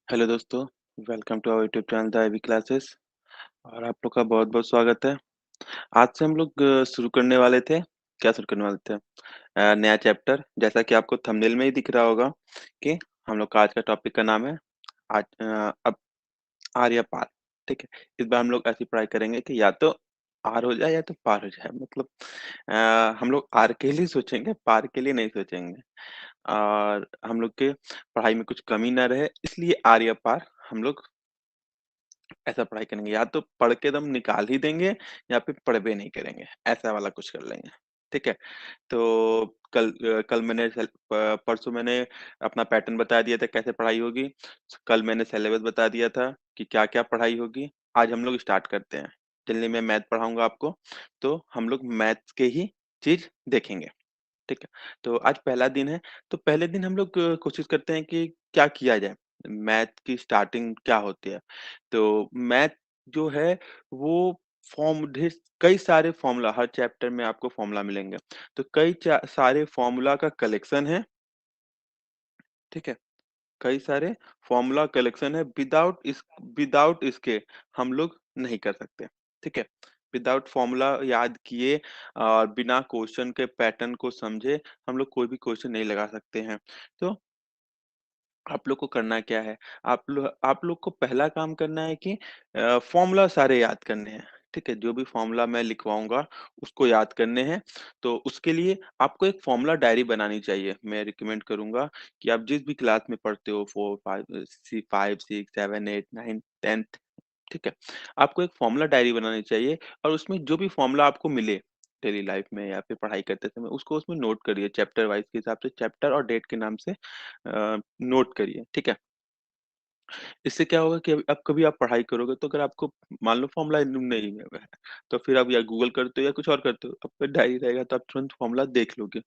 Hello दोस्तों, welcome to our YouTube channel the IV classes और आप लोग का बहुत-बहुत स्वागत है। आज से हम लोग शुरू करने वाले थे क्या शुरू करने वाले थे? नया चैप्टर जैसा कि आपको थंबनेल में ही दिख रहा होगा कि हम लोग का आज का टॉपिक का नाम है आज अब आर या पार, ठीक है? इस बार हम लोग ऐसी पढ़ाई करेंगे कि या तो आर हो जाए या तो पार हो जाए मतलब हम लोग आर के लिए सोचेंगे, पार के लिए नहीं सोचेंगे और हम लोग के पढ़ाई में कुछ कमी ना रहे इसलिए आर या पार हम लोग ऐसा पढ़ाई करेंगे, या तो पढ़ के दम निकाल ही देंगे या फिर पढ़बे नहीं करेंगे, ऐसा वाला कुछ कर लेंगे, ठीक है? तो कल मैंने परसों मैंने अपना पैटर्न बता दिया था कैसे पढ़ाई होगी, कल मैंने सिलेबस बता दिया था कि क्या-क्या पढ़ाई होगी, आज हम लोग स्टार्ट करते हैं। चलिए मैं मैथ पढ़ाऊँगा आपको, तो हम लोग मैथ्स के ही चीज़ देखेंगे। ठीक है। तो आज पहला दिन है, तो पहले दिन हम लोग कोशिश करते हैं कि क्या किया जाए? मैथ की स्टार्टिंग क्या होती है? तो मैथ जो है वो कई सारे फ़ॉर्मूला हर चैप्टर में आपको फ़ॉर्मूला मिलेंगे। तो कई चा सारे फ़ॉर्मूला का कलेक्शन है, ठीक है? कई सारे फ़ॉर्मूला कलेक्शन है विदाउट इसके हम लोग नहीं कर सकते, ठीक है? विदाउट फ़ॉर्मूला याद किए और बिना क्वेश्चन के पैटर्न को समझे हम लोग कोई भी क्वेश्चन नहीं लगा सकते हैं। तो आप लोग को करना क्या है? आप लोग को पहला काम करना है कि फ़ॉर्मूला सारे याद करने हैं, ठीक है? जो भी फ़ॉर्मूला मैं लिखवाऊँगा, उसको याद करने हैं। तो उसके लिए आपको एक फ़ॉर्मूला डायरी बनानी चाहिए। मैं रिकमेंड करूँगा कि आप जिस भी क्लास में पढ़ते हो 4, 5 5, 6, 7, 8, 9, 10th, ठीक है? आपको एक फ़ॉर्मूला डायरी बनानी चाहिए और उसमें जो भी फ़ॉर्मूला आपको मिले डेली लाइफ़ में या फिर पढ़ाई करते समय, उसको उसमें नोट करिए चैप्टर वाइज़ के हिसाब से, चैप्टर और डेट के नाम से नोट करिए, ठीक है? इससे क्या होगा कि अब कभी आप पढ़ाई करोगे तो अगर आपको मान लो फ़ॉर्मूला नहीं है वह, तो फिर आप या गूगल करते हो या कुछ और करते हो, आपका डायरी रहेगा तो आप तुरंत फ़ॉर्मूला देख लोगे।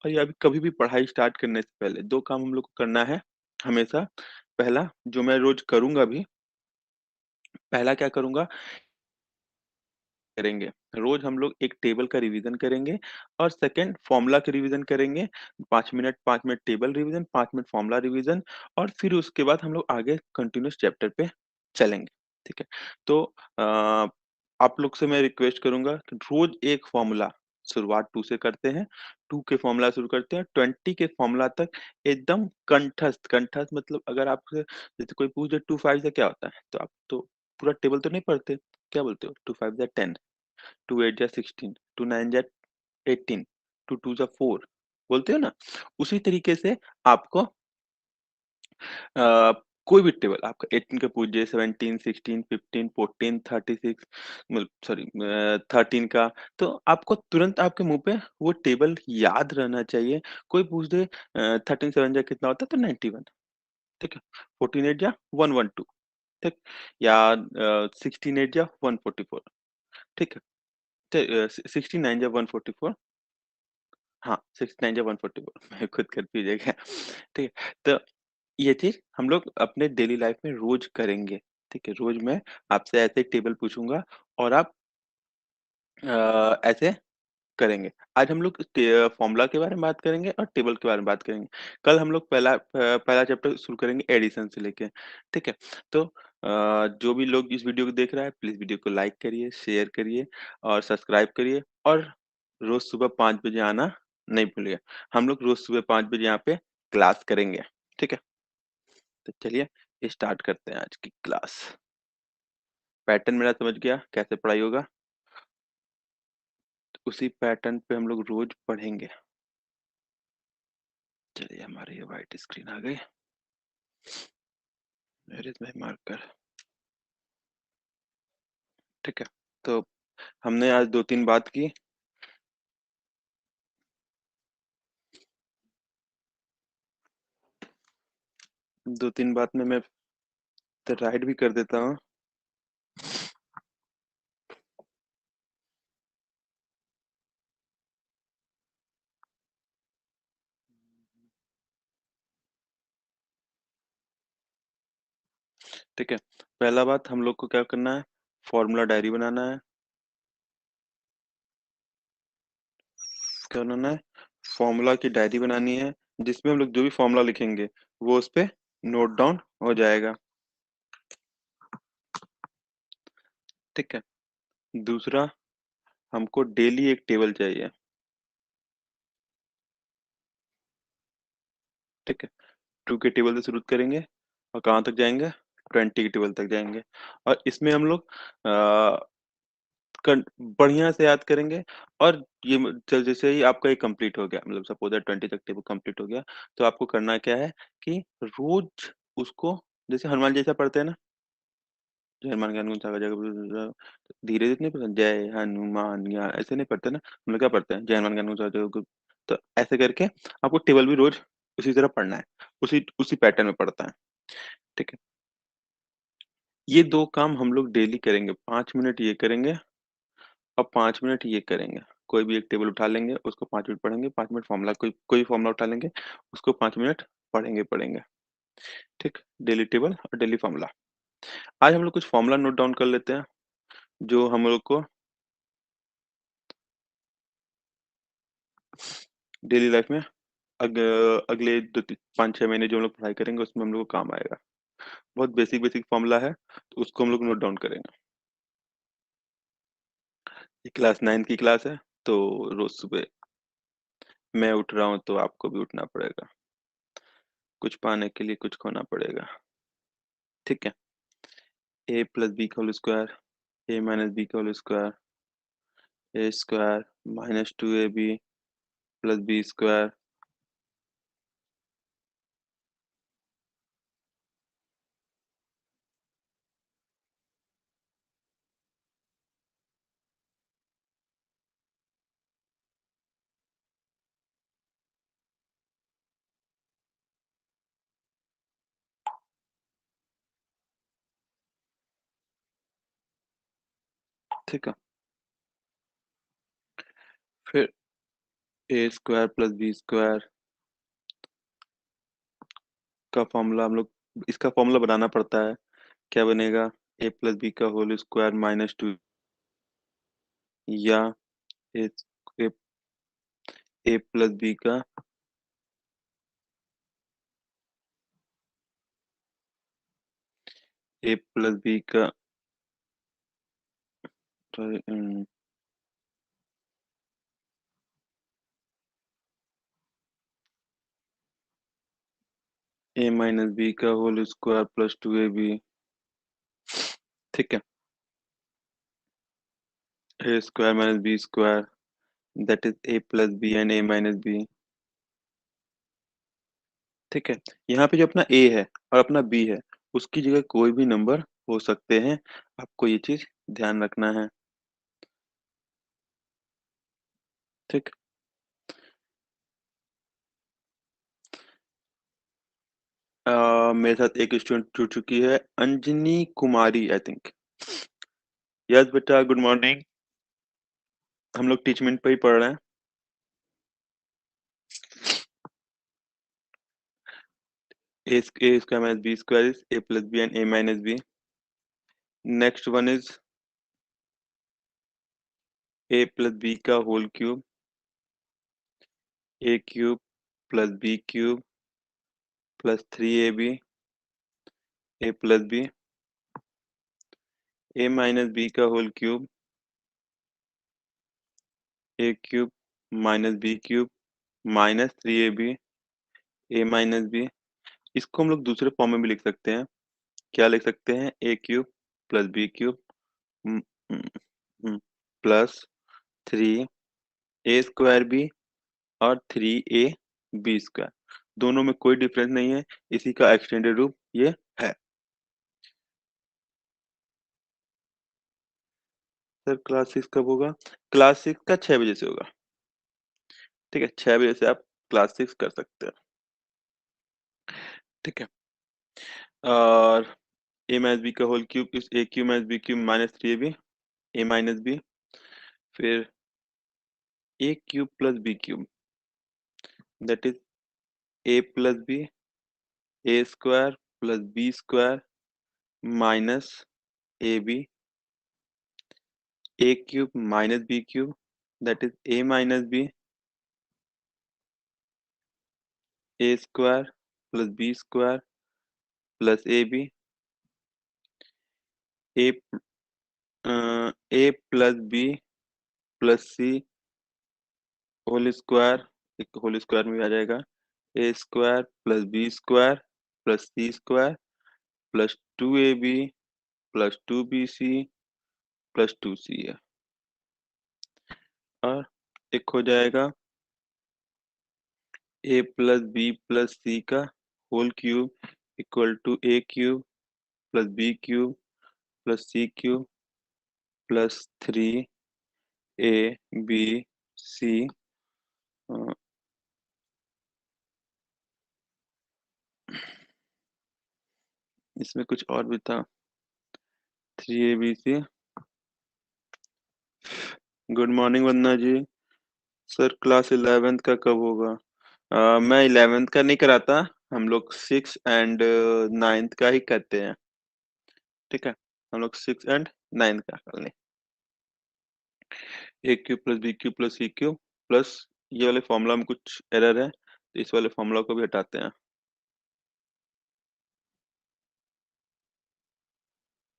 और या कभी भी पढ़ाई स्टार्ट करने से पहले 2 काम हम लोग को करना है हमेशा। पहला जो मैं रोज़ करूँगा भी, पहला क्या करूँगा करेंगे। रोज़ हम लोग एक टेबल का रिवीजन करेंगे और सेकंड फ़ॉर्मूला का रिवीजन करेंगे। 5 minute table revision, 5 minute formula revision और फिर उसके बाद हम लोग आगे कंटीन्यूअस चैप्टर पे चलेंगे, ठीक है? तो अ, आप लोग से मैं रिक्वेस्ट करूँगा कि रोज़ एक फ़ॉर्मूला शुरुआत 2 से करते हैं, 2 के फ़ॉर्मूला शुरू करते हैं, 20 के फ़ॉर्मूला तक एकदम कंठस्थ कंठस्थ मतलब अगर आपसे जैसे कोई पूछ दे 2 5 से क्या होता है? तो आप तो पूरा टेबल तो नहीं पढ़ते, क्या बोलते हो? 2 5 जा 10 2 8 जा 16, 2 9 जा 18, 2 2 जा 4 बोलते हो ना? उसी तरीके से आपको कोई भी टेबल आपका 18 का पूछिए 17, 16, 15, 14, 36 मतलब सॉरी 13 का तो आपको तुरंत आपके मुँह पे वो टेबल याद रहना चाहिए। कोई पूछ दे 13 7 जा कितना होता है? तो 91 ठीक है? 14 8 जा 112 ठीक? या 16 8 जा 144 ठीक है? 69 जा 144 हाँ, 69 या 144 मैं खुद कन्फ्यूज़ हो गया। ठीक है, तो ये चीज़ हम लोग अपने डेली लाइफ़ में रोज़ करेंगे, ठीक है? रोज़ मैं आपसे ऐसे एक टेबल पूछूँगा और आप ऐसे करेंगे। आज हम लोग फ़ॉर्मूला के बारे में बात करेंगे और टेबल के बारे में बात करेंगे। कल हम लोग पहला चैप्टर शुरू करेंगे एडिशन से लेके, ठीक है? तो जो भी लोग इस वीडियो को देख रहा है, प्लीज़ वीडियो को लाइक करिए, शेयर करिए और सब्सक्राइब करिए और रोज़ सुबह 5 बजे आना नहीं भूलिएगा। हम लोग रोज़ सुबह 5 बजे यहाँ पे क्लास करेंगे, ठीक है? तो चलिए स्टार्ट करते हैं आज की क्लास। पैटर्न मेरा समझ गया कैसे पढ़ाई होगा, तो उसी पैटर्न पे हम लोग रोज़ पढ़ेंगे। चलिए हमारी ये व्हाइट स्क्रीन आ गई। Where is my marker? ठीक है, तो हमने आज 2-3 बात की। 2-3 बात में मैं तो राइट भी कर देता हूँ। ठीक है, पहला बात हम लोग को क्या करना है, फ़ॉर्मूला डायरी बनाना है। क्या बनाना है? फ़ॉर्मूला की डायरी बनानी है, जिसमें हम लोग जो भी फ़ॉर्मूला लिखेंगे, वो उसपे नोट डाउन हो जाएगा। ठीक है? दूसरा, हमको डेली एक टेबल चाहिए, ठीक है? 2 के टेबल से शुरू करेंगे और कहाँ तक जाएँगे? 20 के टेबल तक जाएँगे और इसमें हम लोग कन बढ़िया से याद करेंगे और ये जैसे ही आपका ये कंप्लीट हो गया मतलब सपोज़ दैट 20 तक टेबल कंप्लीट हो गया, तो आपको करना क्या है कि रोज़ उसको जैसे हनुमान चालीसा पढ़ते हैं ना, जय हनुमान ज्ञान गुण सागर जय धीरे-धीरे नहीं पढ़ते, जय हनुमान ज्ञान ऐसे नहीं पढ़ते ना, हम लोग क्या पढ़ते हैं? जय हनुमान ज्ञान गुण सागर तो ऐसे करके आपको टेबल भी रोज़ उसी तरह पढ़ना है, उसी उसी पैटर्न में पढ़ता है, ठीक है? ये 2 काम हम लोग डेली करेंगे, 5 मिनट ये करेंगे अब 5 मिनट ये करेंगे। कोई भी एक टेबल उठा लेंगे, उसको 5 मिनट पढ़ेंगे, 5 मिनट फ़ॉर्मूला कोई कोई फ़ॉर्मूला उठा लेंगे, उसको 5 मिनट पढ़ेंगे। ठीक? डेली टेबल और डेली फ़ॉर्मूला। आज हम लोग कुछ फ़ॉर्मूला नोट डाउन कर लेते हैं, जो हम लोग को डेली लाइफ़ में अगले 2 ती 5-6 महीने जो हम लोग पढ़ाई करेंगे, उसमें हम लोग को काम आएगा। बहुत बेसिक फ़ॉर्मूला है, तो उसको हम लोग नोट डाउन करेंगे। ये क्लास 9 की क्लास है, तो रोज़ सुबह मैं उठ रहा हूँ, तो आपको भी उठना पड़ेगा। कुछ पाने के लिए कुछ खोना पड़ेगा। ठीक है? a प्लस b का whole square a minus b का whole square a square minus 2ab plus b square ठीक है फिर a square plus b square का फॉर्मूला हम लोग इसका फॉर्मूला बनाना पड़ता है क्या बनेगा a प्लस b का होल स्क्वायर माइनस 2 या a, a, a plus b का a प्लस b का सॉरी a माइनस b का होल स्क्वायर प्लस 2ab ठीक है a square minus b square that is a plus b and a minus b ठीक है यहाँ पे जो अपना a है और अपना b है उसकी जगह कोई भी नंबर हो सकते हैं आपको ये चीज ध्यान रखना है ठीक मेरे साथ एक स्टूडेंट जुड़ चुकी है Anjani Kumari I think yes बेटा गुड मॉर्निंग हम लोग टीचमेंट पे ही पढ़ रहे हैं a square minus b square is a plus b and a minus b next one is a plus b का whole cube a cube plus b cube plus 3ab a plus b a minus b का whole cube a cube minus b cube minus 3ab a minus b इसको हम लोग दूसरे form में भी लिख सकते हैं क्या लिख सकते हैं a cube plus b cube plus 3a² b और 3ab² दोनों में कोई डिफरेंस नहीं है इसी का एक्सटेंडेड रूप ये है सर क्लास 6 कब होगा क्लास 6 का 6 बजे से होगा ठीक है 6 बजे से आप क्लास 6 कर सकते हैं ठीक है और a माइनस बी का होल क्यूब इस a cube minus b cube minus 3ab a minus b फिर a cube plus b cube that is a plus b a² plus b² minus ab a cube minus b cube that is a minus b a² plus b² plus ab a A plus B plus C whole square, एक whole square में भी आ जाएगा, A square plus B square plus C square plus 2ab plus 2bc plus 2c है। और एक हो जाएगा A plus B plus C का whole cube equal to A cube plus B cube plus C cube plus 3ab C. इसमें कुछ और भी था, 3ab C. Good morning Vandana ji. Sir class 11th का कब होगा? मैं 11th का नहीं कराता, हम लोग 6 एंड 9th का ही करते हैं। ठीक है, हम लोग 6 एंड 9th का कर लें। A cube plus B cube plus C cube plus, ये वाले फॉर्मूला में कुछ एरर है तो इस वाले फॉर्मूला को भी हटाते हैं।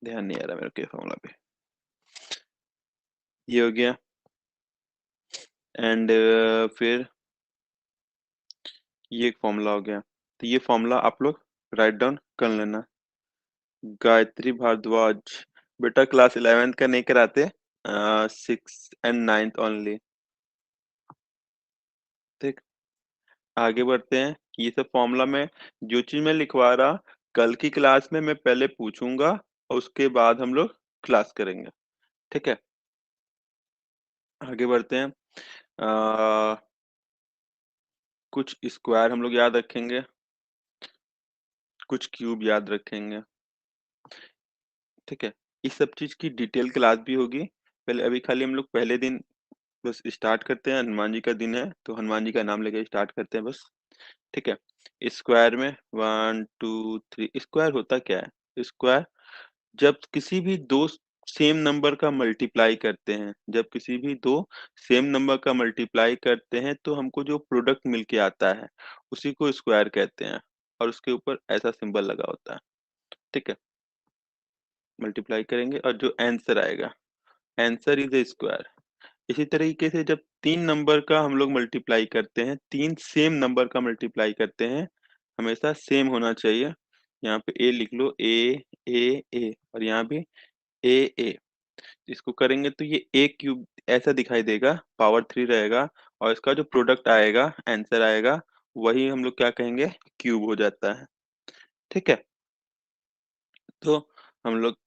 ध्यान नहीं आ रहा मेरे के फॉर्मूला पे। ये हो गया। एंड फिर ये एक फॉर्मूला हो गया, तो ये फॉर्मूला आप लोग राइट डाउन कर लेना। गायत्री भारद्वाज, बेटा क्लास 11th का नहीं कराते, 6 एंड 9th ओनली। ठीक, आगे बढ़ते हैं। ये सब फॉर्मूला में जो चीज मैं लिखवा रहा, कल की क्लास में मैं पहले पूछूंगा और उसके बाद हम लोग क्लास करेंगे। ठीक है, आगे बढ़ते हैं। कुछ स्क्वायर हम लोग याद रखेंगे, कुछ क्यूब याद रखेंगे। ठीक है, इस सब चीज की डिटेल क्लास भी होगी। पहले अभी खाली हम लोग पहले दिन बस स्टार्ट करते हैं, हनुमान जी का दिन है तो हनुमान जी का नाम लेकर स्टार्ट करते हैं बस। ठीक है, स्क्वायर में 1 2 3, स्क्वायर होता क्या है? स्क्वायर जब किसी भी दो सेम नंबर का मल्टीप्लाई करते हैं, जब किसी भी दो सेम नंबर का मल्टीप्लाई करते हैं तो हमको जो प्रोडक्ट मिलके आता है उसी को स्क्वायर कहते हैं, और उसके ऊपर ऐसा सिंबल लगा होता है। ठीक है, मल्टीप्लाई करेंगे और जो आंसर आएगा, आंसर इज ए स्क्वायर। इसी तरीके से जब तीन नंबर का हम लोग मल्टीप्लाई करते हैं, तीन सेम नंबर का मल्टीप्लाई करते हैं, हमेशा सेम होना चाहिए। यहाँ पे ए लिख लो, ए और यहाँ भी ए। इसको करेंगे तो ये ए क्यूब ऐसा दिखाई देगा, पावर 3 रहेगा, और इसका जो प्रोडक्ट आएगा, आंसर आएगा, वही हम लोग क्या कहेंगे, क्यूब हो जाता है। ठीक है, तो हम लोग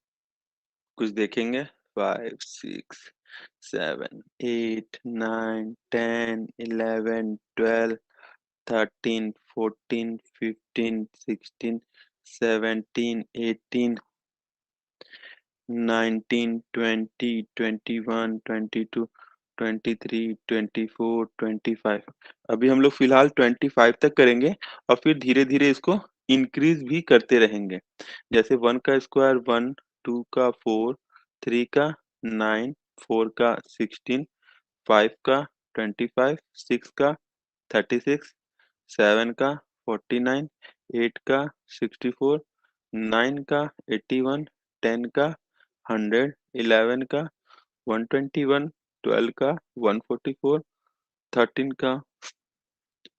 कुछ देखेंगे। 5 6 7 8 9 10 11 12 13 14 15 16 17 18 19 20 21 22 23 24 25। अभी हम लोग फिलहाल 25 तक करेंगे और फिर धीरे धीरे इसको इंक्रीज भी करते रहेंगे। जैसे 1 का स्क्वायर 1, 2 का 4, 3 का 9, 4 का 16, 5 का 25, 6 का 36, 7 का 49, 8 का 64, 9 का 81, 10 का 100, 11 का 121, 12 का 144, 13 का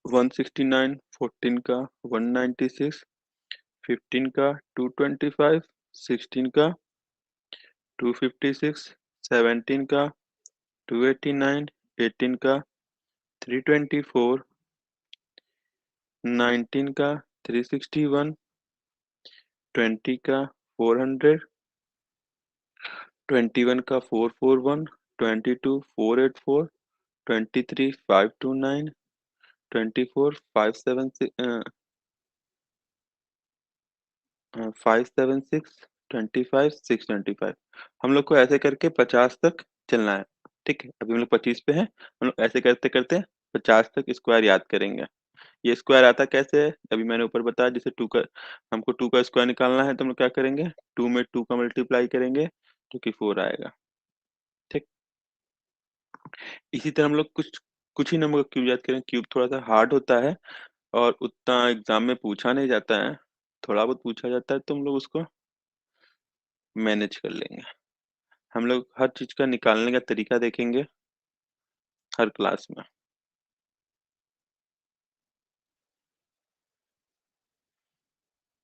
169, 14 का 196, 15 का 225, 16 का 256, 17 का 289, 18 का 324, 19 का 361, 20 का 400, 21 का 441, 22 484, 23 529, 24 576, 25 625। हम लोग को ऐसे करके 50 तक चलना है। ठीक है, अभी हम लोग 25 पे हैं, हम लोग ऐसे करते करते 50 तक स्क्वायर याद करेंगे। ये स्क्वायर आता कैसे है, अभी मैंने ऊपर बताया, जैसे हमको 2 का स्क्वायर निकालना है तो हम लोग क्या करेंगे, 2 में 2 का मल्टीप्लाई करेंगे जो कि 4 आएगा। ठीक, इसी तरह हम लोग कुछ कुछ ही नंबर का क्यूब याद करें। क्यूब थोड़ा सा हार्ड होता है और उतना एग्जाम में पूछा नहीं जाता है, थोड़ा बहुत पूछा जाता है तो हम लोग उसको मैनेज कर लेंगे। हम लोग हर चीज़ का निकालने का तरीका देखेंगे हर क्लास में।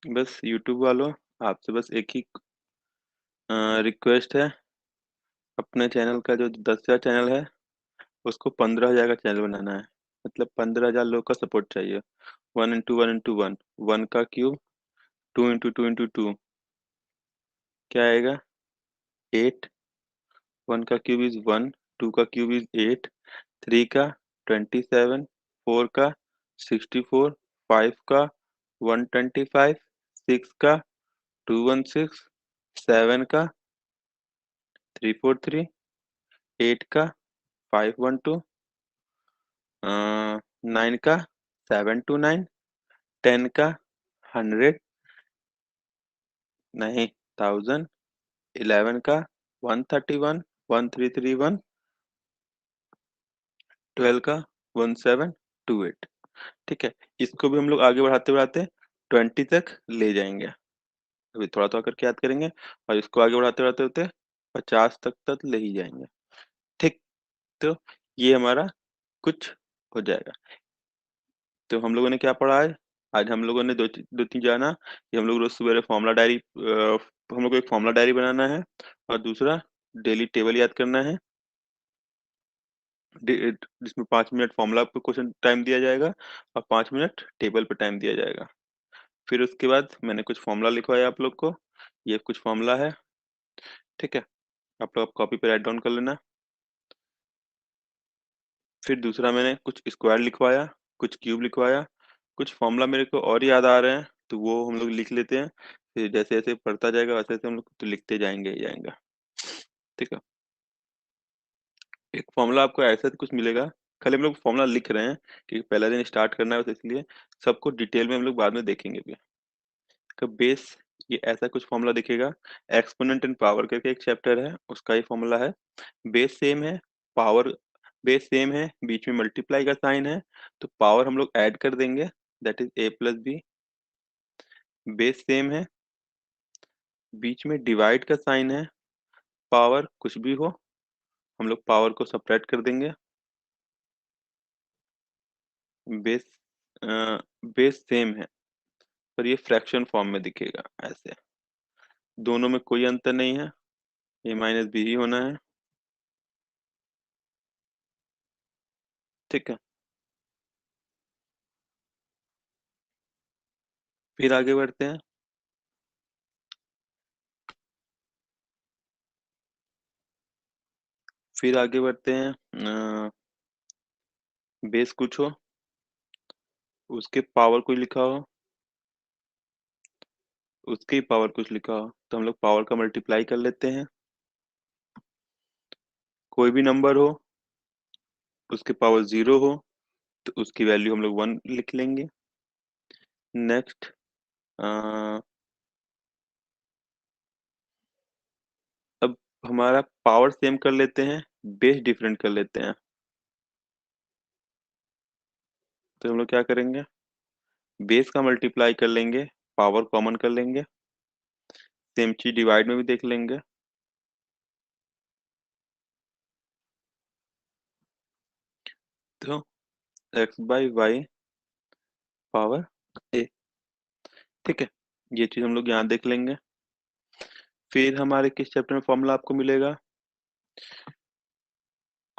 बस यूट्यूब वालों, आपसे बस एक ही रिक्वेस्ट है, अपने चैनल का जो 10,000 चैनल है, उसको 15,000 का चैनल बनाना है। मतलब 15,000 लोग का सपोर्ट चाहिए। 1 इंटू 1 इंटू 1, 1 का क्यूब, 2 इंटू 2 इंटू 2, क्या आएगा? 8। 1 का क्यूब इज 1, 2 का क्यूब इज 8, 3 का 27, 4 का 64, 5 का 125, 6 का 216, 7 का 343, 8 का 512, 9 का 729, 10 का 100, नहीं 1000, 11 का 131, 1331, 12 का 1728। ठीक है, इसको भी हम लोग आगे बढ़ाते बढ़ाते 20 तक ले जाएंगे। अभी थोड़ा थोड़ा करके याद करेंगे और इसको आगे बढ़ाते बढ़ाते होते 50 तक ले ही जाएंगे। ठीक, तो ये हमारा कुछ हो जाएगा। तो हम लोगों ने क्या पढ़ा आज? आज हम लोगों ने दो तीन जाना कि हम लोग रोज सवेरे फॉर्मूला डायरी, हम लोग को एक फॉर्मूला डायरी बनाना है और दूसरा डेली टेबल याद करना है, जिसमें 5 मिनट फॉर्मूला पे क्वेश्चन टाइम दिया जाएगा और 5 मिनट टेबल पे टाइम दिया जाएगा। फिर उसके बाद मैंने कुछ फॉर्मूला लिखवाया आप लोग को, ये कुछ फॉर्मूला है। ठीक है, आप लोग कॉपी पे राइट डाउन कर लेना। फिर दूसरा मैंने कुछ स्क्वायर लिखवाया, कुछ क्यूब लिखवाया, कुछ फॉर्मूला मेरे को और याद आ रहे हैं, तो वो हम लोग लिख लेते हैं। फिर जैसे जैसे पढ़ता जाएगा वैसे वैसे हम लोग तो लिखते जाएंगे ही जाएंगे। ठीक है, एक फॉर्मूला आपको ऐसा कुछ मिलेगा, खाली हम लोग फॉर्मूला लिख रहे हैं क्योंकि पहला दिन स्टार्ट करना है, तो इसलिए सबको डिटेल में हम लोग बाद में देखेंगे भी। का बेस, ये ऐसा कुछ फॉर्मूला दिखेगा। एक्सपोनेंट एंड पावर करके एक चैप्टर है, उसका ही फॉर्मूला है। बेस सेम है, पावर, बेस सेम है, बीच में मल्टीप्लाई का साइन है, तो पावर हम लोग ऐड कर देंगे, that is A plus B. Base same है, बीच में डिवाइड का साइन है, पावर कुछ भी हो हम लोग पावर को सपरेट कर देंगे। बेस बेस सेम है, पर ये फ्रैक्शन फॉर्म में दिखेगा ऐसे। दोनों में कोई अंतर नहीं है, ए माइनस बी ही होना है। ठीक है, फिर आगे बढ़ते हैं। फिर आगे बढ़ते हैं, बेस कुछ हो, उसके पावर कोई लिखा हो, उसकी पावर कुछ लिखा हो, तो हम लोग पावर का मल्टीप्लाई कर लेते हैं। कोई भी नंबर हो, उसके पावर 0 हो, तो उसकी वैल्यू हम लोग 1 लिख लेंगे। नेक्स्ट, अब हमारा पावर सेम कर लेते हैं, बेस डिफरेंट कर लेते हैं। तो हम लोग क्या करेंगे, बेस का मल्टीप्लाई कर लेंगे, पावर कॉमन कर लेंगे, सेम चीज डिवाइड में भी देख लेंगे। तो एक्स बाई वाई पावर ए। ठीक है, ये चीज हम लोग यहाँ देख लेंगे। फिर हमारे किस चैप्टर में फॉर्मूला आपको मिलेगा?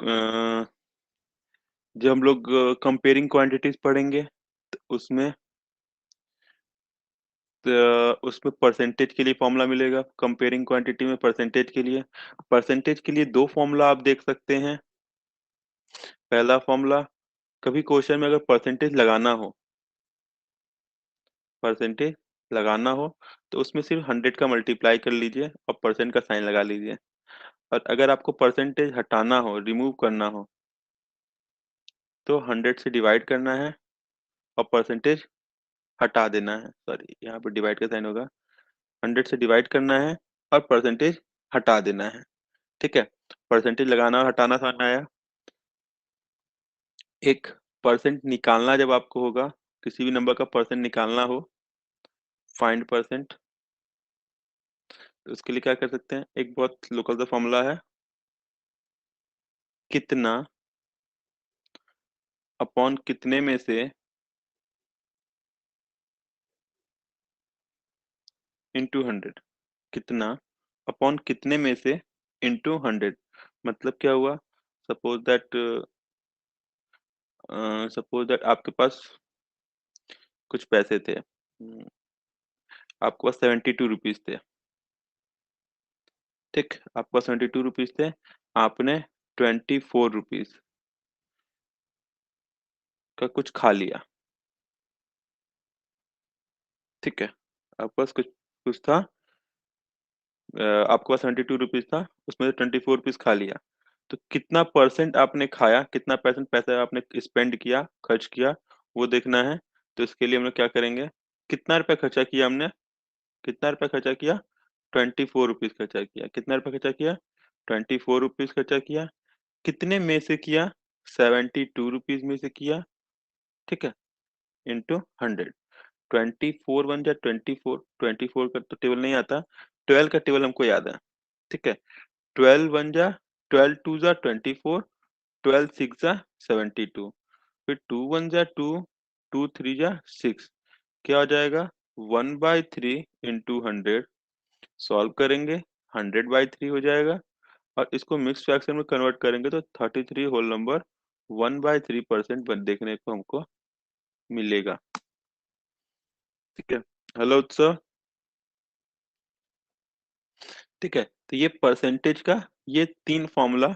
अ, जब हम लोग कंपेयरिंग क्वांटिटीज पढ़ेंगे, तो उसमें परसेंटेज के लिए फॉर्मूला मिलेगा। कंपेयरिंग क्वांटिटी में परसेंटेज के लिए दो फॉर्मूला आप देख सकते हैं। पहला फॉर्मूला, कभी क्वेश्चन में अगर परसेंटेज लगाना हो तो उसमें सिर्फ 100 का मल्टीप्लाई कर लीजिए और परसेंट का साइन लगा लीजिए। और अगर आपको परसेंटेज हटाना हो, रिमूव करना हो, तो 100 से डिवाइड करना है और परसेंटेज हटा देना है। सॉरी, यहाँ पर डिवाइड का साइन होगा। 100 से डिवाइड करना है और परसेंटेज हटा देना है। ठीक है, परसेंटेज लगाना और हटाना समझ में आया। एक परसेंट निकालना जब आपको होगा, किसी भी नंबर का परसेंट निकालना हो, फाइंड परसेंट, तो उसके लिए क्या कर सकते हैं, एक बहुत लोकल सा फॉर्मूला है, कितना अपॉन कितने में से इंटू 100। कितना अपॉन कितने में से इंटू 100, मतलब क्या हुआ, सपोज दैट आपके पास कुछ पैसे थे, आपके पास 72 रुपीज थे। ठीक, आपके पास 72 रुपीज थे, आपने 24 रुपीज का कुछ खा लिया। ठीक है, आपके पास कुछ कुछ था, आपके पास 72 रुपीज था, उसमें से 24 रुपीज खा लिया। तो कितना परसेंट आपने खाया, कितना परसेंट पैसा आपने स्पेंड किया, खर्च किया, वो देखना है। तो इसके लिए हम लोग क्या करेंगे, कितना रुपया खर्चा किया हमने, कितना रुपया खर्चा किया, 24 रुपीज खर्चा किया। कितना रुपया खर्चा किया, 24 रुपीज खर्चा किया। कितने में से किया, 72 रुपीज में से किया। ठीक है, इंटू 100। 24 1 जा 24, 24 का तो टेबल नहीं आता, 12 का टेबल हमको याद है। ठीक है, 12 1 जा 12 2 जा 24, 12 6 जा 72, फिर 2 1 जा 2, 2 3 जा 6, क्या हो जाएगा, 1/3 इंटू 100। सॉल्व करेंगे, 100/3 हो जाएगा, और इसको मिक्स फ्रैक्शन में कन्वर्ट करेंगे तो 33 होल नंबर 1/3% देखने को हमको मिलेगा। ठीक है, हेलो उत्सव। ठीक है, तो ये परसेंटेज का ये 3 फॉर्मूला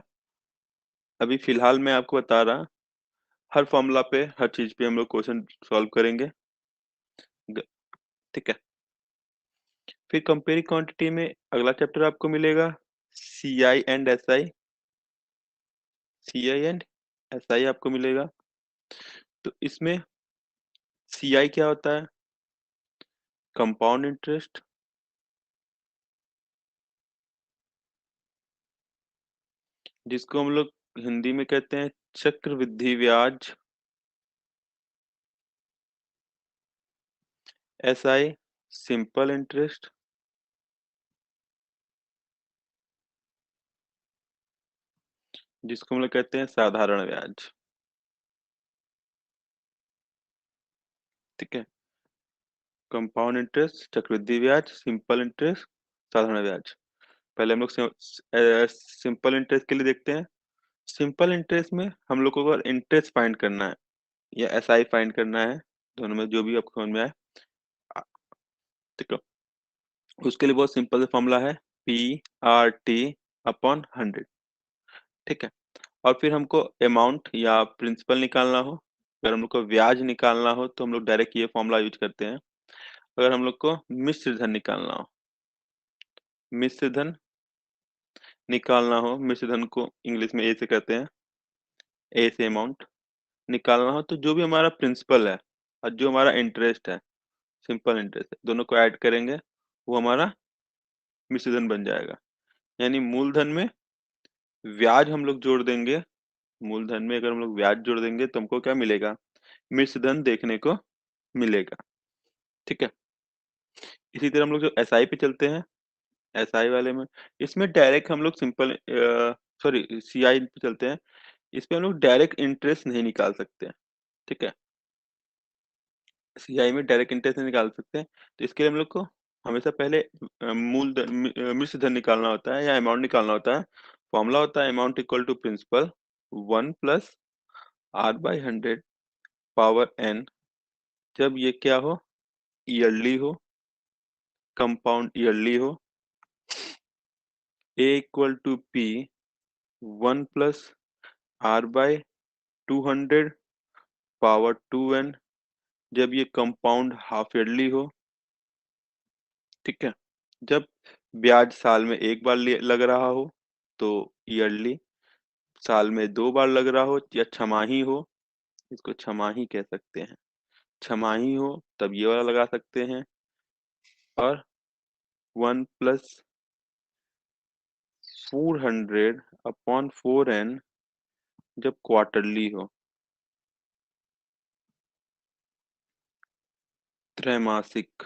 अभी फिलहाल मैं आपको बता रहा, हर फॉर्मूला पे हर चीज पे हम लोग क्वेश्चन सॉल्व करेंगे। ग- ठीक है, फिर कंपेयरिंग क्वांटिटी में अगला चैप्टर आपको मिलेगा C I and S I. C I and S I आपको मिलेगा। तो इसमें सी आई क्या होता है, कंपाउंड इंटरेस्ट, जिसको हम लोग हिंदी में कहते हैं चक्रवृद्धि ब्याज। एस आई सिंपल इंटरेस्ट, जिसको हम लोग कहते हैं साधारण ब्याज। ठीक है, कंपाउंड इंटरेस्ट, चक्रवृद्धि ब्याज, सिंपल इंटरेस्ट, साधारण ब्याज। पहले हम लोग सिंपल इंटरेस्ट के लिए देखते हैं। सिंपल इंटरेस्ट में हम लोग को अगर इंटरेस्ट फाइंड करना है या एस आई फाइंड करना है, दोनों में जो भी आपको समझ में आए। आ, ठीक है, उसके लिए बहुत सिंपल फॉर्मूला है, P/R/T/100। ठीक है, और फिर हमको अमाउंट या प्रिंसिपल निकालना हो, अगर हम लोग को ब्याज निकालना हो तो हम लोग डायरेक्ट ये फॉर्मूला यूज करते हैं। अगर हम लोग को मिश्र धन निकालना हो, मिश्र धन निकालना हो, मिश्र धन को इंग्लिश में ए से कहते हैं, ए से अमाउंट निकालना हो, तो जो भी हमारा प्रिंसिपल है और जो हमारा इंटरेस्ट है, सिंपल इंटरेस्ट है, दोनों को ऐड करेंगे, वो हमारा मिश्र धन बन जाएगा। यानी मूलधन में ब्याज हम लोग जोड़ देंगे, मूलधन में अगर हम लोग ब्याज जोड़ देंगे तो हमको क्या मिलेगा, मिश्र धन देखने को मिलेगा। ठीक है, इसी तरह हम लोग जो एसआई पे चलते हैं, एसआई वाले में, इसमें डायरेक्ट हम लोग सिंपल, सॉरी, सीआई पे चलते हैं। इसमें हम लोग डायरेक्ट इंटरेस्ट नहीं निकाल सकते हैं। ठीक है, सीआई में डायरेक्ट इंटरेस्ट नहीं निकाल सकते हैं, तो इसके लिए हम लोग को हमेशा पहले मिश्र धन निकालना होता है या अमाउंट निकालना होता है। फॉर्मूला होता है amount equal to principal 1 + R/100 power n। जब ये क्या हो, ईयरली हो, कंपाउंड ईयरली हो, A equal to P 1 + R/200 power 2n। जब ये कंपाउंड हाफ ईयरली हो। ठीक है, जब ब्याज साल में एक बार लग रहा हो तो ईयरली, साल में 2 बार लग रहा हो या छमाही हो, इसको छमाही कह सकते हैं, छमाही हो तब ये वाला लगा सकते हैं। और 1 + 400/4n जब क्वार्टरली हो, त्रैमासिक,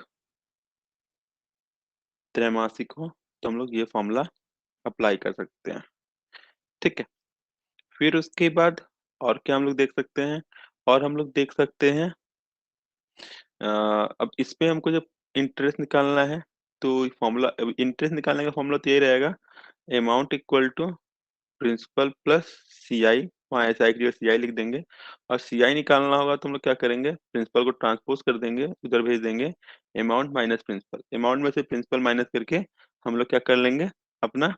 त्रैमासिक हो, तो हम लोग ये फॉर्मूला अप्लाई कर सकते हैं। ठीक है, फिर उसके बाद और क्या हम लोग देख सकते हैं, और हम लोग देख सकते हैं अब इसमें हमको जब इंटरेस्ट निकालना है तो फॉर्मूला, इंटरेस्ट निकालने का फॉर्मूला तो यही रहेगा, amount equal to principal plus C I, वहाँ एस आई की जगह सी आई लिख देंगे। और सी आई निकालना होगा तो हम लोग क्या करेंगे, प्रिंसिपल को ट्रांसपोज कर देंगे, उधर भेज देंगे, अमाउंट माइनस प्रिंसिपल, अमाउंट में से प्रिंसिपल माइनस करके हम लोग क्या कर लेंगे, अपना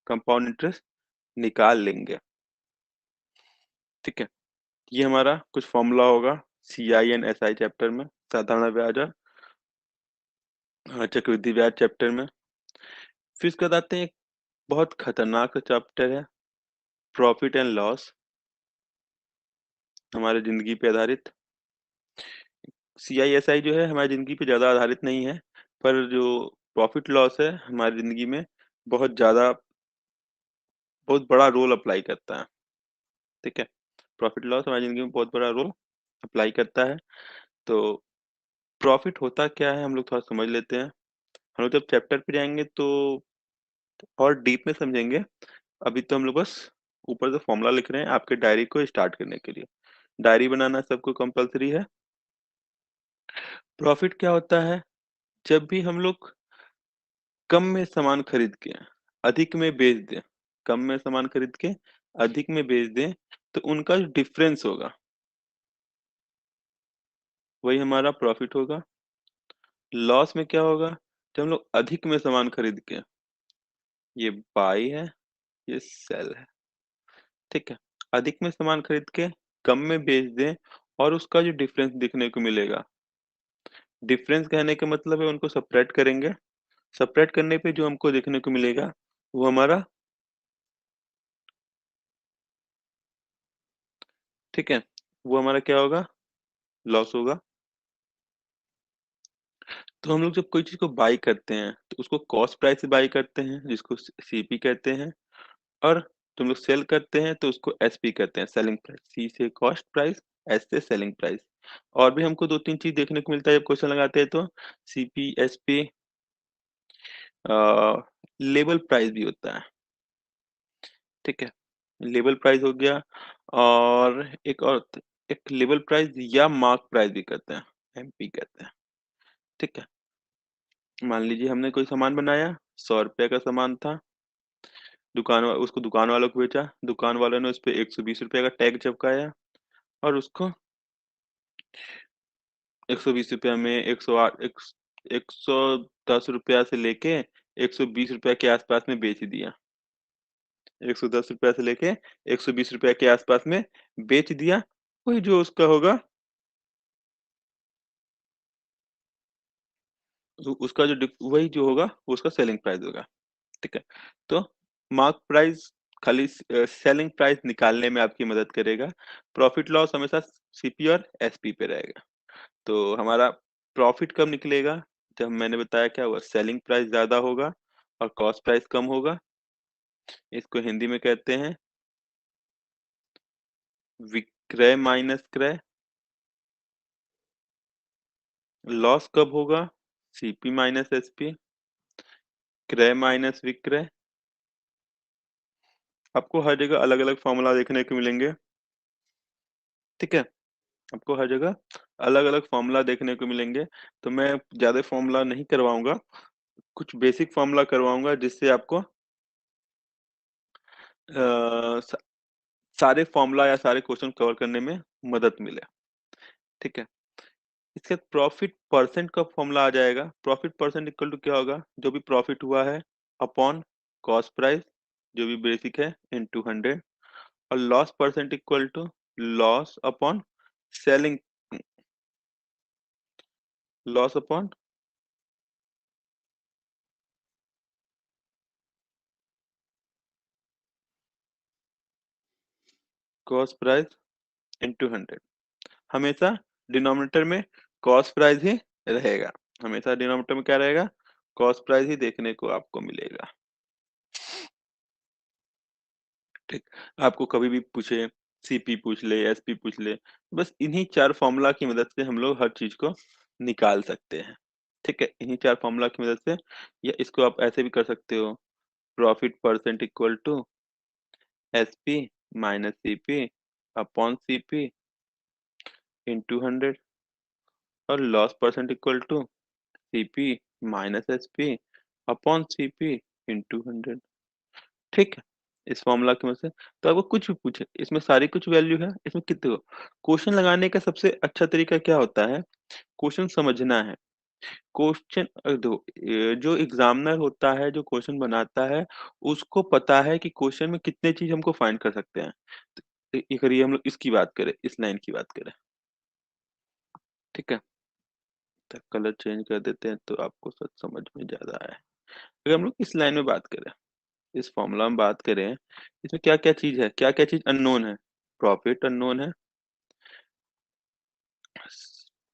कंपाउंड इंटरेस्ट निकाल लेंगे। ठीक है, ये हमारा कुछ फॉर्मूला होगा सी I and S I chapter में, साधारण ब्याज और चक्रवृद्धि ब्याज चैप्टर में। फिर इसके बाद आते हैं एक बहुत खतरनाक चैप्टर है, प्रॉफिट एंड लॉस, हमारे जिंदगी पे आधारित। सी आई एस आई जो है हमारी जिंदगी पे ज्यादा आधारित नहीं है, पर जो प्रॉफिट लॉस है हमारी जिंदगी में बहुत ज्यादा, बहुत बड़ा रोल अप्लाई करता है। ठीक है, प्रॉफिट लॉस हमारी जिंदगी में बहुत बड़ा रोल अप्लाई करता है। तो प्रॉफिट होता क्या है हम लोग थोड़ा समझ लेते हैं। हम लोग जब चैप्टर पे जाएंगे तो और डीप में समझेंगे। अभी तो हम लोग बस ऊपर से फॉर्मूला लिख रहे हैं आपके डायरी को स्टार्ट करने के लिए। डायरी बनाना सबको कंपलसरी है। प्रॉफिट क्या होता है, जब भी हम लोग कम में सामान खरीद के अधिक में बेच दें, कम में सामान खरीद के अधिक में बेच दें, तो उनका जो डिफरेंस होगा वही हमारा प्रॉफिट होगा। लॉस में क्या होगा, जब हम लोग अधिक में सामान खरीद के, ये बाई है, ये सेल है। ठीक है, अधिक में सामान खरीद के कम में बेच दें और उसका जो डिफरेंस दिखने को मिलेगा, डिफरेंस कहने का मतलब है उनको सेपरेट करेंगे, सेपरेट करने पे जो हमको देखने को मिलेगा वो हमारा, ठीक है, वो हमारा क्या होगा, लॉस होगा। तो हम लोग जब कोई चीज को बाई करते हैं तो उसको कॉस्ट प्राइस से बाई करते हैं जिसको सीपी कहते हैं, और तुम लोग सेल करते हैं तो उसको एसपी कहते हैं, सेलिंग प्राइस। सी से कॉस्ट प्राइस, एस से सेलिंग प्राइस। और भी हमको दो तीन चीज देखने को मिलता है जब क्वेश्चन लगाते हैं तो, सीपी, एसपी, लेबल प्राइस भी होता है। ठीक है, लेबल प्राइस हो गया, और एक लेबल प्राइस या मार्क प्राइस भी कहते हैं, एमपी कहते हैं। ठीक है, मान लीजिए हमने कोई सामान बनाया, 100 रुपए का सामान था, उसको दुकान वालों को बेचा, दुकान वालों ने उस पे 120 रुपए का टैग चिपकाया, और उसको 120 रुपया में 108, 110 रुपया से लेके 120 रुपया के आसपास में बेच दिया। 110 रुपया से लेके 120 रुपया के आसपास में बेच दिया। वही जो उसका होगा, उसका जो वही जो होगा वो उसका सेलिंग प्राइस होगा। ठीक है, तो मार्क प्राइस खाली सेलिंग प्राइस निकालने में आपकी मदद करेगा। प्रॉफिट लॉस हमेशा सीपी और एसपी पे रहेगा। तो हमारा प्रॉफिट कब निकलेगा, जब मैंने बताया क्या हुआ, सेलिंग प्राइस ज्यादा होगा और कॉस्ट प्राइस कम होगा। इसको हिंदी में कहते हैं विक्रय माइनस क्रय। लॉस कब होगा, सीपी माइनस एसपी, क्रय माइनस विक्रय। आपको हर जगह अलग अलग फॉर्मूला देखने को मिलेंगे। ठीक है, आपको हर जगह अलग अलग फॉर्मूला देखने को मिलेंगे। तो मैं ज्यादा फॉर्मूला नहीं करवाऊंगा, कुछ बेसिक फॉर्मूला करवाऊंगा जिससे आपको सा, सारे फॉर्मूला या सारे क्वेश्चन कवर करने में मदद मिले। ठीक है, इसके बाद प्रॉफिट परसेंट का फॉर्मूला आ जाएगा। प्रॉफिट परसेंट इक्वल टू क्या होगा, जो भी प्रॉफिट हुआ है अपॉन कॉस्ट प्राइस, जो भी बेसिक है, इनटू 100। और loss percent equal to loss upon selling, loss upon cost price into 100। हमेशा डिनोमिनेटर में कॉस्ट प्राइस ही रहेगा, हमेशा डिनोमिनेटर में क्या रहेगा, कॉस्ट प्राइस ही देखने को आपको मिलेगा। ठीक, आपको कभी भी पूछे, सीपी पूछ ले, एसपी पूछ ले, बस इन्हीं चार फॉर्मूला की मदद से हम लोग हर चीज को निकाल सकते हैं। ठीक है? इन्हीं 4 फ़ॉर्मूला की मदद से या इसको आप ऐसे भी कर सकते हो, profit percent equal to SP minus CP upon CP into 100 और loss percent equal to CP minus SP upon CP into 100। ठीक है? इस फ़ॉर्मूला की मदद से तो आपको कुछ भी पूछे, इसमें सारी कुछ वैल्यू है, इसमें कितने हो क्वेश्चन लगाने का सबसे अच्छा तरीका क्या होता है, क्वेश्चन समझना है। क्वेश्चन देखो जो एग्ज़ामिनर होता है, जो क्वेश्चन बनाता है, उसको पता है कि क्वेश्चन में कितने चीज़ हमको फाइंड कर सकते हैं। तो ये करिए हम लोग इसकी बात करें, इस लाइन की बात करें, ठीक है? तो कलर चेंज कर देते हैं तो आपको सब समझ में ज़्यादा आए। अगर हम लोग इस लाइन में बात करें, इस फ़ॉर्मूला में बात करें, इसमें क्या-क्या चीज़ है? क्या-क्या चीज़ अननोन है? प्रॉफिट अननोन है,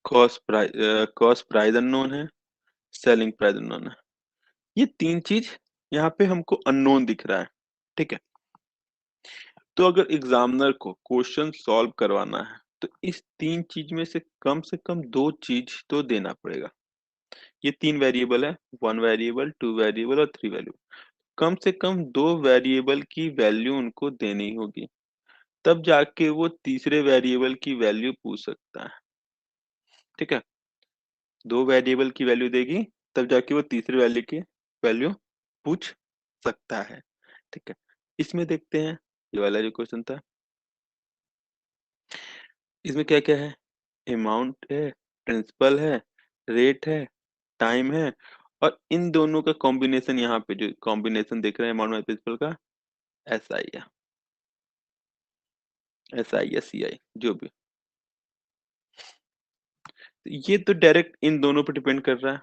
कॉस्ट प्राइस अननोन है, सेलिंग प्राइस अननोन है। ये 3 चीज़ यहाँ पे हमको अननोन दिख रहा है, ठीक है? तो अगर एग्ज़ामिनर को क्वेश्चन सॉल्व करवाना है, तो इस 3 चीज़ में से कम 2 चीज़ तो देना पड़ेगा। ये 3 वेरिएबल है, 1 वेरिएबल, 2 वेरिएबल और 3 वेरिएबल। कम से कम 2 वेरिएबल की वैल्यू उनको देनी होगी, तब जाके वो तीसरे वेरिएबल की वैल्यू पूछ सकता है, ठीक है? 2 वेरिएबल की वैल्यू देगी, तब जाके वो तीसरे वैल्यू की वैल्यू पूछ सकता है, ठीक है? इसमें देखते हैं, ये वाला जो क्वेश्चन था, इसमें क्या-क्या है? अमाउंट है, प्रिंसिपल है, रेट है, टाइम है और इन दोनों का कॉम्बिनेशन यहाँ पे जो कॉम्बिनेशन देख रहे हैं अमाउंट और प्रिंसिपल का एसआई या सीआई जो भी। ये तो डायरेक्ट इन दोनों पे डिपेंड कर रहा है,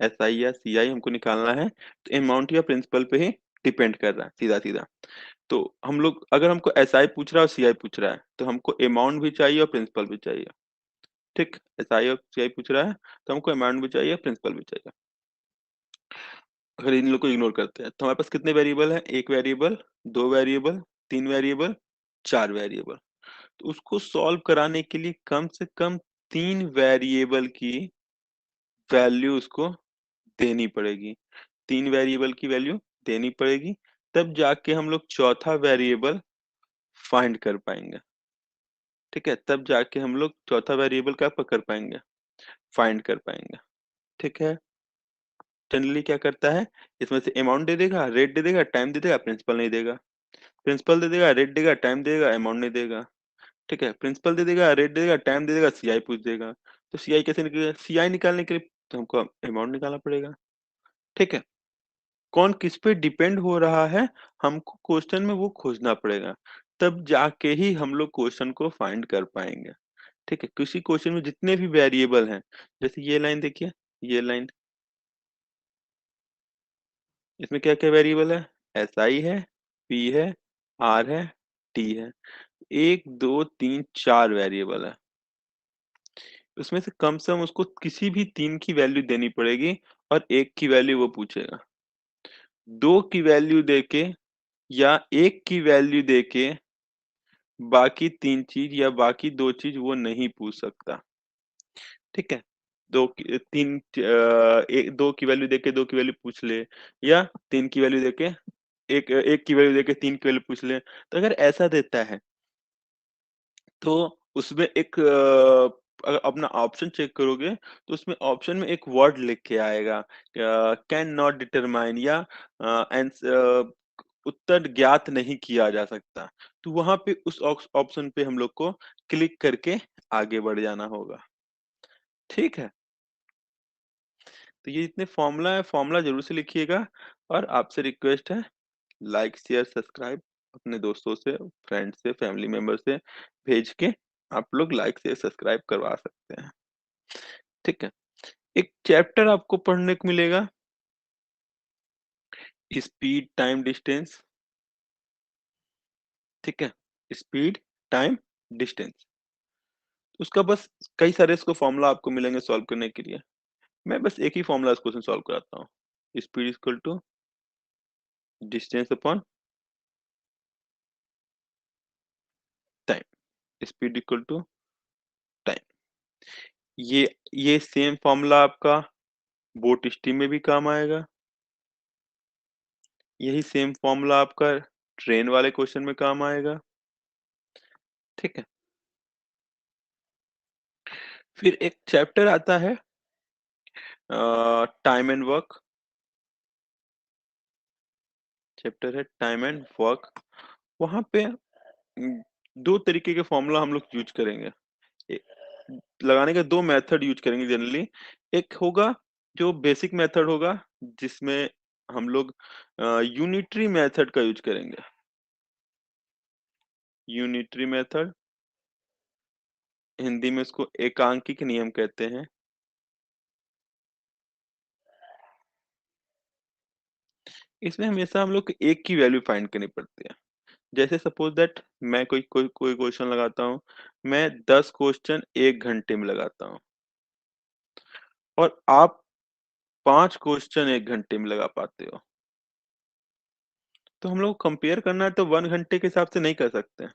एसआई या सीआई हमको निकालना है, तो अमाउंट या प्रिंसिपल पे ही डिपेंड कर रहा है सीधा-सीधा। तो हम लोग अगर हमको एसआई पूछ रहा है और सीआई पूछ रहा है, तो हमको अमाउंट भी चाहिए और प्रिंसिपल भी चाहिए, ठीक? एसआई और सीआई पूछ रहा है, तो हमको अमाउंट भी चाहिए, प्रिंसिपल भी चाहिए। अगर इन लोग को इग्नोर करते हैं, तो हमारे पास कितने वेरिएबल हैं? 1 वेरिएबल, 2 वेरिएबल, 3 वेरिएबल, 4 वेरिएबल। तो उसको सॉल्व कराने के लिए कम से कम 3 वेरिएबल की वैल्यू उसको देनी पड़ेगी। 3 वेरिएबल की वैल्यू देनी पड़ेगी, तब जाके हम लोग चौथा वेरिएबल फाइंड कर पाएँगे, ठीक है? तब जाके हम लोग चौथा वेरिएबल क्या कर पाएँगे? फाइंड कर पाएँगे, ठीक है? जनरली क्या करता है, इसमें से अमाउंट दे देगा, रेट दे देगा, टाइम दे देगा, प्रिंसिपल नहीं देगा। प्रिंसिपल दे देगा, रेट देगा, टाइम देगा, अमाउंट नहीं देगा, ठीक है? प्रिंसिपल दे देगा, रेट दे देगा, टाइम दे देगा, सीआई पूछ देगा। तो सीआई कैसे निकलेगा? सीआई निकालने के लिए तो हमको अमाउंट निकालना पड़ेगा, ठीक है? कौन किस पे डिपेंड हो रहा है, हमको क्वेश्चन में वो खोजना पड़ेगा। तब जाके ही हम लोग क्वेश्चन को फाइंड कर पाएँगे, ठीक है? किसी क्वेश्चन में जितने भी वेरिएबल हैं, जैसे ये लाइन देखिए, ये लाइन, इसमें क्या-क्या वेरिएबल है? एसआई है, पी है, आर है, टी है। 1, 2, 3, 4 वेरिएबल है। उसमें से कम उसको किसी भी 3 की वैल्यू देनी पड़ेगी और 1 की वैल्यू वो पूछेगा। 2 की वैल्यू देके या 1 की वैल्यू देके बाकी 3 चीज़ या बाकी 2 चीज़ वो नहीं पूछ सकता, ठीक है? 2 की 3 2 की वैल्यू देके 2 की वैल्यू पूछ ले या 3 की वैल्यू देके 1 की वैल्यू देके 3 की वैल्यू पूछ ले। तो अगर ऐसा देता है तो उसमें एक अपना ऑप्शन चेक करोगे तो उसमें ऑप्शन में एक वर्ड लिख के आएगा कैन नॉट डिटरमाइन या उत्तर ज्ञात नहीं किया जा सकता। तो वहाँ पे उस ऑप्शन पे हम लोग को क्लिक करके आगे बढ़ जाना होगा। ठीक है? तो ये जितने फॉर्मूला है, फॉर्मूला ज़रूर से लिखिएगा और आपसे रिक्वेस्ट है लाइक, शेयर, सब्सक्राइब अपने दोस्तों से, फ्रेंड से, फैमिली मेंबर से भेज के आप लोग लाइक, शेयर, सब्सक्राइब करवा सकते हैं। ठीक है? एक चैप्टर आपको पढ़ने को मिलेगा स्पीड, टाइम, डिस्टेंस, ठीक है? Speed, time, distance. उसका बस कई सारे इसको फॉर्मूला आपको मिलेंगे सॉल्व करने के लिए। मैं बस एक ही फॉर्मूला इस क्वेश्चन सॉल्व कराता हूँ। Speed equal to distance upon time. Speed equal to time. ये ये सेम फॉर्मूला आपका बोट स्टीम में भी काम आएगा। यही सेम फॉर्मूला आपका ट्रेन वाले क्वेश्चन में काम आएगा। ठीक है। फिर एक चैप्टर आता है टाइम एंड वर्क। चैप्टर है टाइम एंड वर्क। वहां पे दो तरीके के फॉर्मूला हम लोग यूज करेंगे। ए- लगाने के दो मेथड यूज करेंगे जनरली। एक होगा जो बेसिक मेथड होगा, जिसमें हम लोग यूनिटरी मेथड का यूज करेंगे। यूनिटरी मेथड, हिंदी में इसको एकांकिक नियम कहते हैं। इसमें हमेशा हम लोग को एक की वैल्यू फाइंड करनी पड़ती है। जैसे सपोज दैट मैं कोई कोई कोई क्वेश्चन लगाता हूँ, मैं 10 क्वेश्चन 1 घंटे में लगाता हूँ, और आप 5 क्वेश्चन 1 घंटे में लगा पाते हो। तो हम लोग कंपेयर करना है तो 1 घंटे के हिसाब से नहीं कर सकते।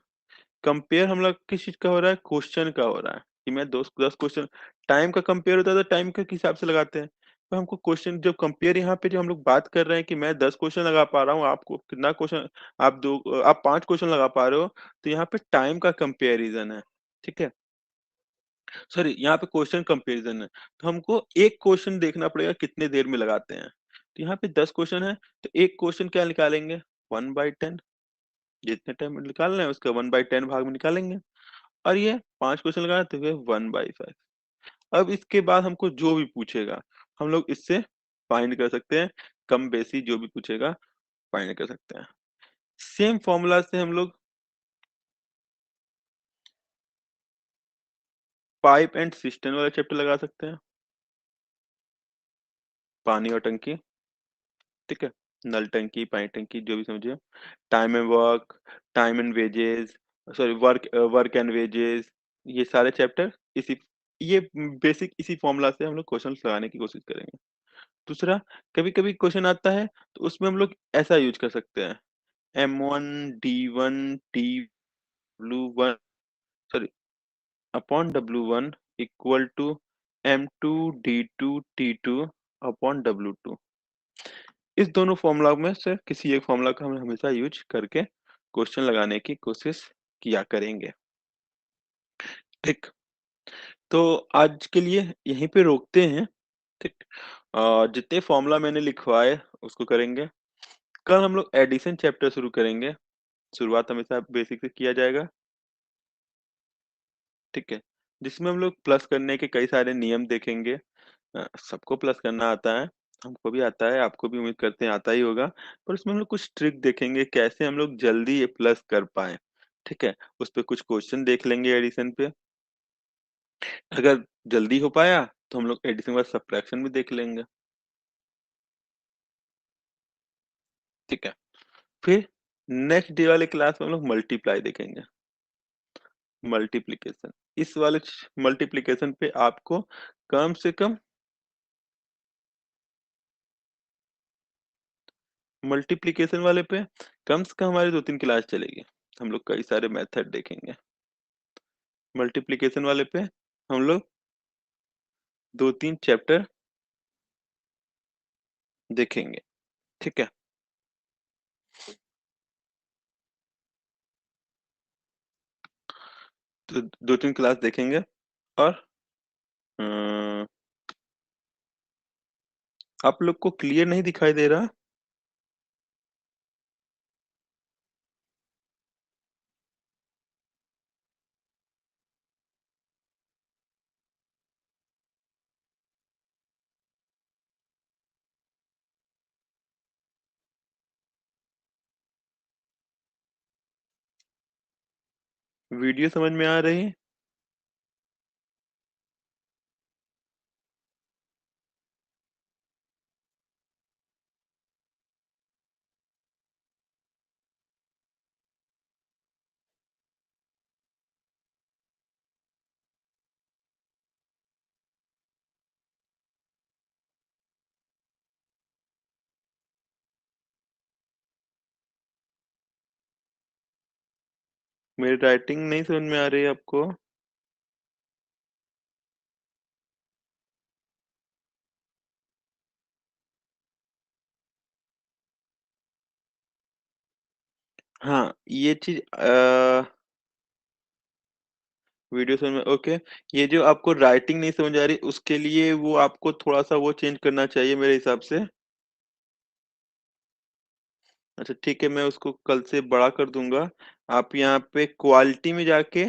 कंपेयर हम लोग किस चीज का हो रहा है, क्वेश्चन का हो रहा है कि मैं 10 क्वेश्चन। टाइम का कंपेयर होता है तो टाइम के हिसाब से लगाते हैं। तो हमको क्वेश्चन जब कंपेयर, यहाँ पे जो हम लोग बात कर रहे हैं कि मैं 10 क्वेश्चन लगा पा रहा हूँ, आपको कितना क्वेश्चन, आप 5 क्वेश्चन लगा पा रहे हो, तो यहाँ पे टाइम का कंपेरिजन है। ठीक है। सॉरी, यहाँ पे क्वेश्चन कंपेरिजन है। तो हमको एक क्वेश्चन देखना पड़ेगा कितने देर में लगाते हैं। तो यहाँ पे 10 क्वेश्चन है, तो एक क्वेश्चन क्या निकालेंगे, 1/10। जितने टाइम में निकालना है उसका 1/10 भाग में निकालेंगे। और ये 5 क्वेश्चन लगाना तो ये 1/5। अब इसके बाद हमको जो भी पूछेगा हम लोग इससे फाइंड कर सकते हैं। कम बेसी जो भी पूछेगा फाइंड कर सकते हैं। सेम फॉर्मूला से हम लोग पाइप एंड सिस्टम वाला चैप्टर लगा सकते हैं। पानी और टंकी। ठीक है। नल टंकी, पानी टंकी, जो भी समझिए। Time and work, time and wages, sorry work work and wages, ये सारे चैप्टर इसी, ये बेसिक इसी फॉर्मूला से हम लोग क्वेश्चन लगाने की कोशिश करेंगे। दूसरा, कभी कभी क्वेश्चन आता है तो उसमें हम लोग ऐसा यूज कर सकते हैं, M1 D1 T W1, sorry, upon W1 equal to M2 D2 T2 upon W2। इस दोनों फॉर्मूला में से किसी एक फॉर्मूला का हम हमेशा यूज करके क्वेश्चन लगाने की कोशिश किया करेंगे। ठीक। तो आज के लिए यहीं पे रोकते हैं। ठीक। जितने फॉर्मूला मैंने लिखवाए उसको करेंगे। कल हम लोग एडिशन चैप्टर शुरू करेंगे। शुरुआत हमेशा बेसिक से किया जाएगा। ठीक है। जिसमें हम लोग प्लस करने के कई सारे नियम देखेंगे। सबको प्लस करना आता है, हमको भी आता है, आपको भी उम्मीद करते हैं आता ही होगा। पर उसमें हम लोग कुछ ट्रिक देखेंगे कैसे हम लोग जल्दी ये प्लस कर पाए। ठीक है। उस पे कुछ क्वेश्चन देख लेंगे एडिशन पे। अगर जल्दी हो पाया तो हम लोग एडिशन के बाद सब्ट्रैक्शन भी देख लेंगे। ठीक है। फिर नेक्स्ट डे वाले क्लास में हम लोग मल्टीप्लाई देखेंगे। मल्टीप्लिकेशन, इस वाले मल्टीप्लिकेशन पे आपको कम से कम, मल्टीप्लिकेशन वाले पे कम से कम हमारी 2-3 क्लास चलेगी। हम लोग कई सारे मेथड देखेंगे। मल्टीप्लिकेशन वाले पे हम लोग 2-3 चैप्टर देखेंगे। ठीक है। तो 2-3 क्लास देखेंगे। और अम, आप लोग को क्लियर नहीं दिखाई दे रहा? वीडियो समझ में आ रही है? मेरी राइटिंग नहीं समझ में आ रही है आपको? हाँ, ये चीज़ वीडियो समझ में ओके। ये जो आपको राइटिंग नहीं समझ आ रही, उसके लिए वो आपको थोड़ा-सा वो चेंज करना चाहिए मेरे हिसाब से। अच्छा ठीक है, मैं उसको कल से बड़ा कर दूँगा। आप यहाँ पे क्वालिटी में जाके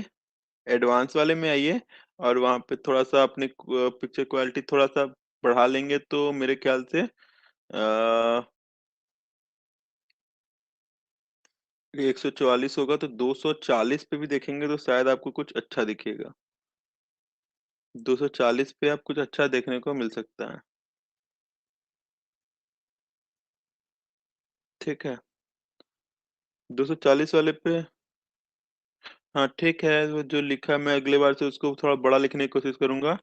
एडवांस वाले में आइए और वहाँ पे थोड़ा-सा अपनी पिक्चर क्वालिटी थोड़ा-सा बढ़ा लेंगे तो मेरे ख्याल से 144 होगा तो 240 पे भी देखेंगे तो शायद आपको कुछ अच्छा दिखेगा। 240 पे आप कुछ अच्छा देखने को मिल सकता है। ठीक है, 240 वाले पे हाँ, ठीक है, वो जो लिखा है मैं अगली बार से उसको थोड़ा बड़ा लिखने की कोशिश करूँगा।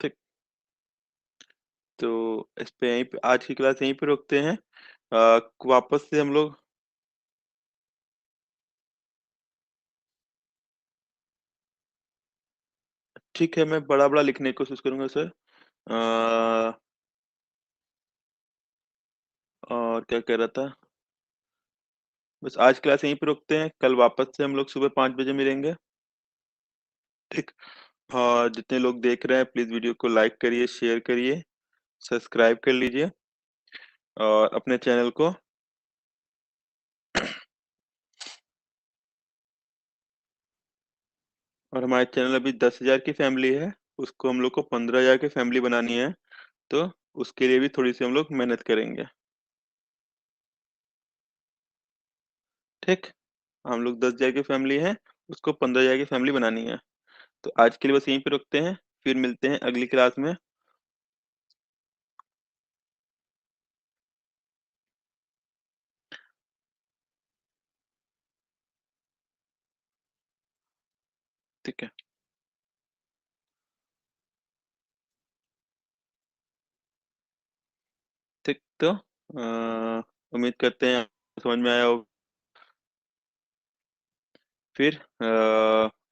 ठीक, तो इस पे यहीं पे आज की क्लास यहीं पे रोकते हैं। वापस से हम लोग ठीक है, मैं बड़ा-बड़ा लिखने की कोशिश करूँगा सर। और क्या कह रहा था? बस आज क्लास यहीं पे रोकते हैं, कल वापस से हम लोग सुबह 5 बजे मिलेंगे, ठीक? और जितने लोग देख रहे हैं प्लीज़ वीडियो को लाइक करिए, शेयर करिए, सब्सक्राइब कर लीजिए और अपने चैनल को और हमारे चैनल अभी 10,000 की फैमिली है, उसको हम लोग को 15,000 की फैमिली बनानी है, तो उसके लिए भी थोड़ी-सी हम लोग मेहनत करेंगे, ठीक? हम लोग 10,000 की फैमिली है, उसको 15,000 की फैमिली बनानी है। तो आज के लिए बस यहीं पे रुकते हैं, फिर मिलते हैं अगली क्लास में। ठीक है, ठीक तो उम्मीद करते हैं समझ में आया हो। फिर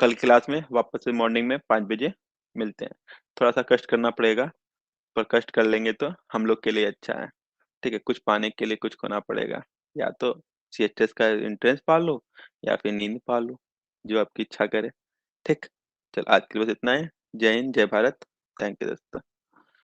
कल क्लास में वापस से मॉर्निंग में 5 बजे मिलते हैं। थोड़ा-सा कष्ट करना पड़ेगा, पर कष्ट कर लेंगे तो हम लोग के लिए अच्छा है। ठीक है, कुछ पाने के लिए कुछ खोना पड़ेगा। या तो सीएचएस का एंट्रेंस पाल लो या फिर नींद पाल लो, जो आपकी इच्छा करे। ठीक? चल आज के लिए बस इतना ही। जय हिंद, जय भारत। थैंक यू दोस्तों।